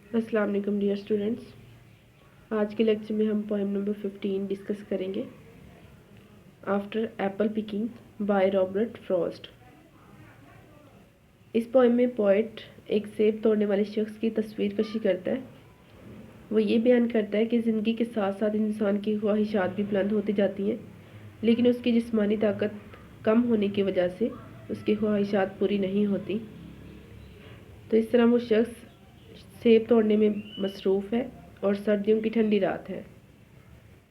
अस्सलाम वालेकुम dear students. आज के लेक्चर में हम पोएम नंबर 15 डिस्कस करेंगे। After Apple picking by Robert Frost. इस पोएम में पोएट एक सेब तोड़ने वाले शख्स की तस्वीर कशी करता है। वो ये बयान करता है कि ज़िंदगी के साथ साथ इंसान की ख्वाहिशात भी बुलंद होती जाती हैं, लेकिन उसकी जिस्मानी ताकत कम होने की वजह से उसकी ख्वाहिशात पूरी नहीं होती। तो इस तरह वो शख्स सेब तोड़ने में मसरूफ़ है और सर्दियों की ठंडी रात है,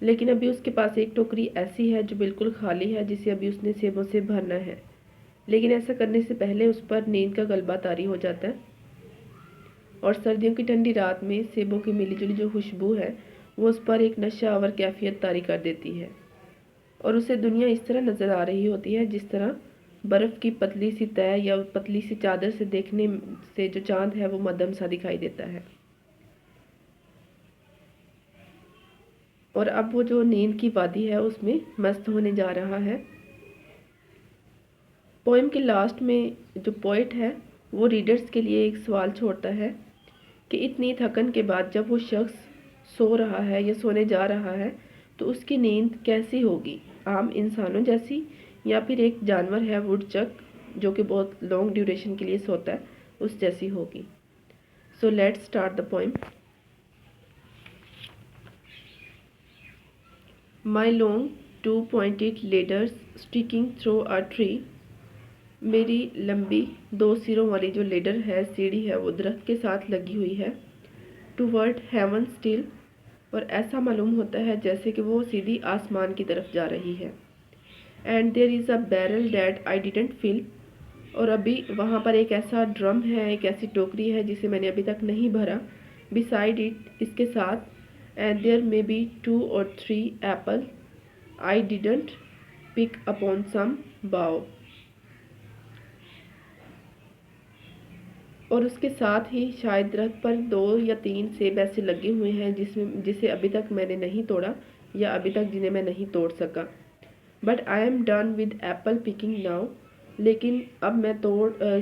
लेकिन अभी उसके पास एक टोकरी ऐसी है जो बिल्कुल खाली है, जिसे अभी उसने सेबों से भरना है। लेकिन ऐसा करने से पहले उस पर नींद का गलबा तारी हो जाता है और सर्दियों की ठंडी रात में सेबों की मिलीजुली जो खुशबू है वो उस पर एक नशा आवर कैफियत तारी कर देती है और उसे दुनिया इस तरह नज़र आ रही होती है जिस तरह बर्फ़ की पतली सी तह या पतली सी चादर से देखने से जो चांद है वो मध्यम सा दिखाई देता है। और अब वो जो नींद की वादी है उसमें मस्त होने जा रहा है। पोएम के लास्ट में जो पोइट है वो रीडर्स के लिए एक सवाल छोड़ता है कि इतनी थकन के बाद जब वो शख्स सो रहा है या सोने जा रहा है तो उसकी नींद कैसी होगी, आम इंसानों जैसी या फिर एक जानवर है वुडचक जो कि बहुत लॉन्ग ड्यूरेशन के लिए सोता है उस जैसी होगी। So let's start the poem. My long 2 pointed ladders sticking through a tree। मेरी लंबी 2 सिरों वाली जो लेडर है, सीढ़ी है, वो दरख्त के साथ लगी हुई है। टूवर्ड हेवन स्टिल, और ऐसा मालूम होता है जैसे कि वो सीधी आसमान की तरफ जा रही है। And there is a barrel that I didn't fill, और अभी वहाँ पर एक ऐसा ड्रम है, एक ऐसी टोकरी है जिसे मैंने अभी तक नहीं भरा। बिसाइड इट, इसके साथ, and there may be 2 or 3 apple I didn't pick upon some bough, और उसके साथ ही शायद दरख्त पर 2 या 3 सेब ऐसे लगे हुए हैं जिसे अभी तक मैंने नहीं तोड़ा या अभी तक जिन्हें मैं नहीं तोड़ सका। But I am done with Apple picking now, लेकिन अब मैं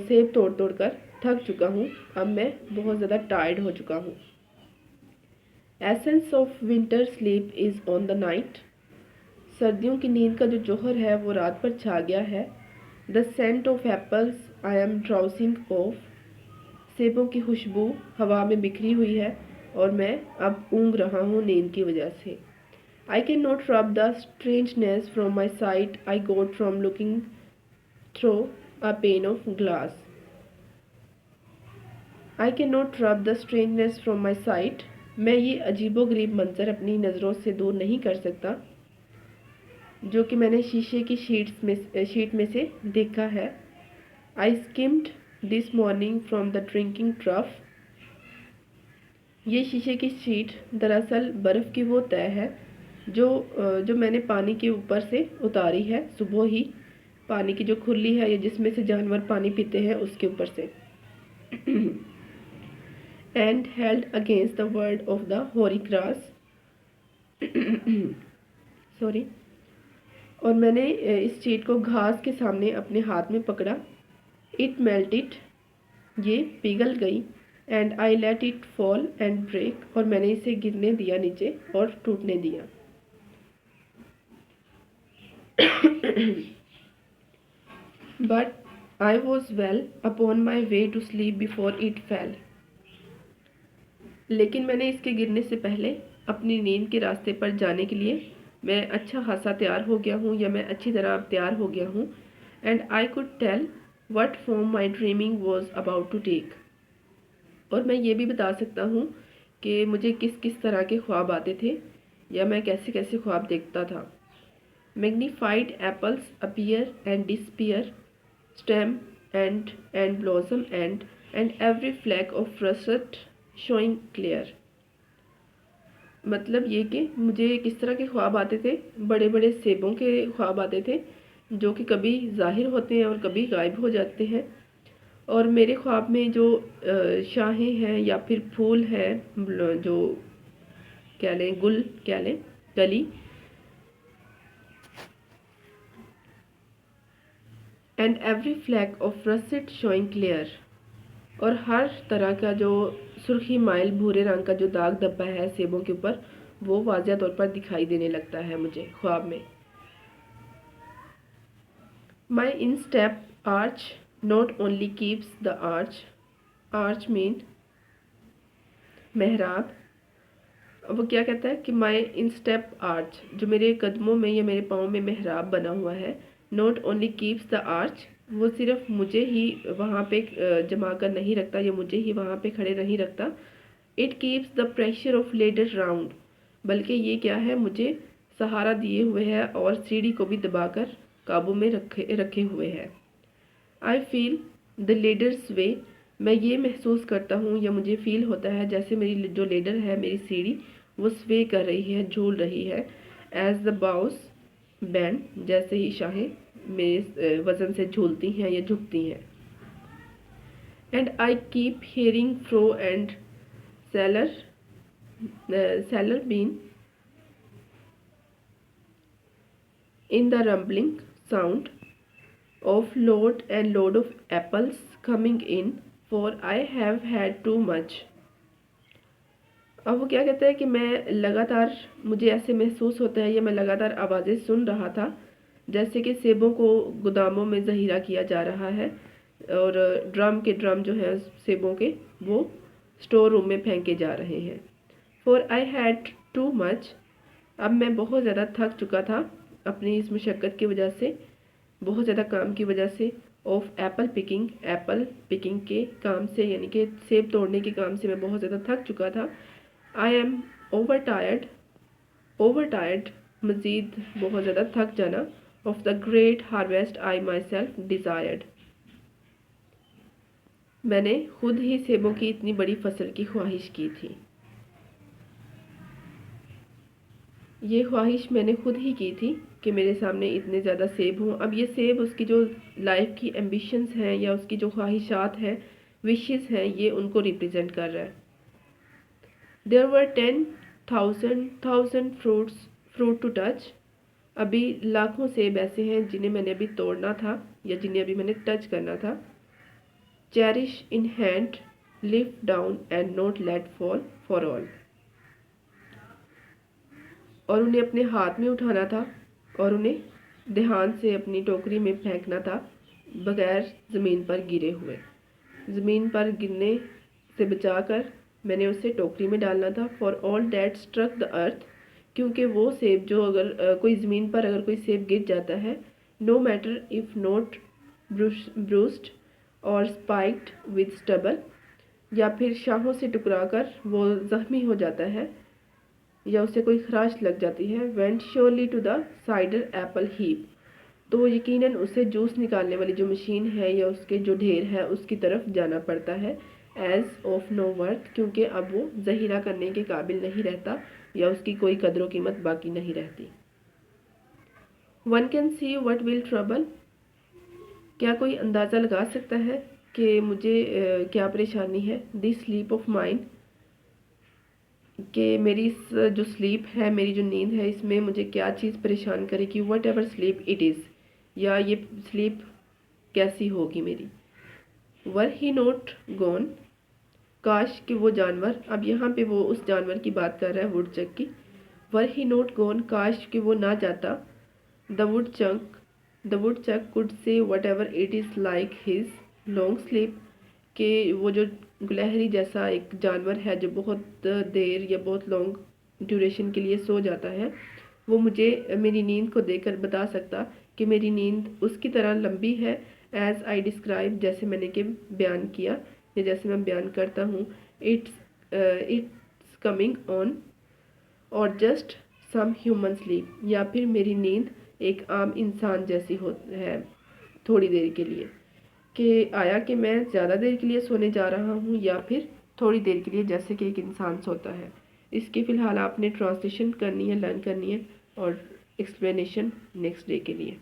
सेब तोड़ तोड़ कर थक चुका हूँ। अब मैं बहुत ज़्यादा टायर्ड हो चुका हूँ। Essence of winter sleep is on the night. सर्दियों की नींद का जो जौहर है वो रात पर छा गया है। The scent of apples I am drowsing off. सेबों की खुशबू हवा में बिखरी हुई है और मैं अब ऊँग रहा हूँ नींद की वजह से। I can not rub the strangeness from my sight I got from looking through a pane of glass. I can not rub the strangeness from my sight, मैं ये अजीबोगरीब मंजर अपनी नज़रों से दूर नहीं कर सकता जो कि मैंने शीशे की शीट में से देखा है। I skimmed this morning from the drinking trough. ये शीशे की शीट दरअसल बर्फ़ की वो तह है जो मैंने पानी के ऊपर से उतारी है सुबह ही। पानी की जो खुरली है या जिसमें से जानवर पानी पीते हैं उसके ऊपर से। And held against the word of the होरी क्रॉस। सॉरी। और मैंने इस शीट को घास के सामने अपने हाथ में पकड़ा। इट मेल्टेड, ये पिघल गई। And I let it fall and break, और मैंने इसे गिरने दिया नीचे और टूटने दिया। But I was well upon my way to sleep before it fell. लेकिन मैंने इसके गिरने से पहले अपनी नींद के रास्ते पर जाने के लिए मैं अच्छा खासा तैयार हो गया हूँ, या मैं अच्छी तरह अब तैयार हो गया हूँ। And I could tell what form my dreaming was about to take, और मैं ये भी बता सकता हूँ कि मुझे किस किस तरह के ख्वाब आते थे या मैं कैसे कैसे ख्वाब देखता था। Magnified apples appear and disappear, stem and blossom and every flag of first showing clear. मतलब ये कि मुझे किस तरह के ख्वाब आते थे, बड़े बड़े सेबों के ख्वाब आते थे जो कि कभी ज़ाहिर होते हैं और कभी गायब हो जाते हैं। और मेरे ख्वाब में जो शाहें हैं या फिर फूल है, जो कह लें गुल कह लें, कली, and every flag of russet showing clear, और हर तरह का जो सुर्खी माइल भूरे रंग का जो दाग धब्बा है सेबों के ऊपर, वो वाज़िया तौर पर दिखाई देने लगता है मुझे ख्वाब में। My instep arch not only keeps the arch mean मेहराब। वो क्या कहता है कि माई इंस्टेप आर्च, जो मेरे कदमों में या मेरे पाँव में मेहराब बना हुआ है, not only keeps the arch, वो सिर्फ मुझे ही वहाँ पे जमा कर नहीं रखता या मुझे ही वहाँ पे खड़े नहीं रखता। It keeps the pressure of ladder round, बल्कि ये क्या है, मुझे सहारा दिए हुए है और सीढ़ी को भी दबाकर काबू में रखे हुए है। आई फील द लेडर्स वे, मैं ये महसूस करता हूँ या मुझे फील होता है जैसे मेरी जो लेडर है, मेरी सीढ़ी, वो स्वे कर रही है, झूल रही है। एज द बाउस बैंड, जैसे ही शाहें मेरे वज़न से झूलती हैं या झुकती हैं। And I keep hearing from and cellar bin in the rumbling sound of load and load of apples coming in, for I have had too much। अब वो क्या कहता है कि मैं लगातार, मुझे ऐसे महसूस होता है या मैं लगातार आवाज़ें सुन रहा था जैसे कि सेबों को गोदामों में ज़हीरा किया जा रहा है और ड्रम के ड्रम जो है सेबों के, वो स्टोर रूम में फेंके जा रहे हैं। For I had too much, अब मैं बहुत ज़्यादा थक चुका था अपनी इस मशक्क़त की वजह से, बहुत ज़्यादा काम की वजह से। ऑफ एप्पल पिकिंग के काम से, यानी कि सेब तोड़ने के काम से मैं बहुत ज़्यादा थक चुका था। आई एम ओवर टायर्ड, मज़ीद बहुत ज़्यादा थक जाना। Of the great harvest I my self desired, मैंने खुद ही सेबों की इतनी बड़ी फसल की ख्वाहिश की थी। ये ख्वाहिश मैंने खुद ही की थी कि मेरे सामने इतने ज़्यादा सेब हों। अब ये सेब उसकी जो लाइफ की एम्बिशंस हैं या उसकी जो ख्वाहिशात हैं, विशेस हैं, ये उनको रिप्रेजेंट कर रहा है। There were 10,000 fruit to touch, अभी लाखों सेब ऐसे हैं जिन्हें मैंने अभी तोड़ना था या जिन्हें अभी मैंने टच करना था। Cherish in hand, lift down and not let fall for all, और उन्हें अपने हाथ में उठाना था और उन्हें ध्यान से अपनी टोकरी में फेंकना था बगैर ज़मीन पर गिरे हुए। ज़मीन पर गिरने से बचाकर मैंने उसे टोकरी में डालना था। For all that struck the earth, क्योंकि वो सेब जो अगर कोई ज़मीन पर अगर कोई सेब गिर जाता है, no matter if not bruised और स्पाइक्ड विद स्टबल, या फिर शाहों से टकराकर वो ज़ख्मी हो जाता है या उसे कोई खराश लग जाती है। Went surely to the cider apple heap, तो यकीनन उसे जूस निकालने वाली जो मशीन है या उसके जो ढेर है उसकी तरफ जाना पड़ता है। एज ऑफ नो वर्थ, क्योंकि अब वो ज़हीरा करने के काबिल नहीं रहता या उसकी कोई कदर कीमत बाकी नहीं रहती। One can see what will trouble, क्या कोई अंदाज़ा लगा सकता है कि मुझे क्या परेशानी है। दिस स्लीप ऑफ माइंड, कि मेरी इस जो स्लीप है, मेरी जो नींद है, इसमें मुझे क्या चीज़ परेशान करेगी। What ever sleep it is, या ये स्लीप कैसी होगी मेरी। वर ही नॉट गॉन, काश कि वो जानवर, अब यहाँ पे वो उस जानवर की बात कर रहा है, वुडचक की। वर ही नॉट गॉन, काश कि वो ना जाता। The woodchuck could say whatever it is like his long sleep, कि वो जो गुलहरी जैसा एक जानवर है जो बहुत देर या बहुत लॉन्ग ड्यूरेशन के लिए सो जाता है, वो मुझे मेरी नींद को देखकर बता सकता कि मेरी नींद उसकी तरह लंबी है। एज आई डिस्क्राइब, जैसे मैंने कि बयान किया या जैसे मैं बयान करता हूँ। इट्स कमिंग ऑन, और जस्ट सम ह्यूमन स्लीप, या फिर मेरी नींद एक आम इंसान जैसी हो है थोड़ी देर के लिए, कि आया कि मैं ज़्यादा देर के लिए सोने जा रहा हूँ या फिर थोड़ी देर के लिए जैसे कि एक इंसान सोता है। इसकी फ़िलहाल आपने ट्रांसलेशन करनी है, लर्न करनी है, और एक्सप्लेनेशन नेक्स्ट डे के लिए।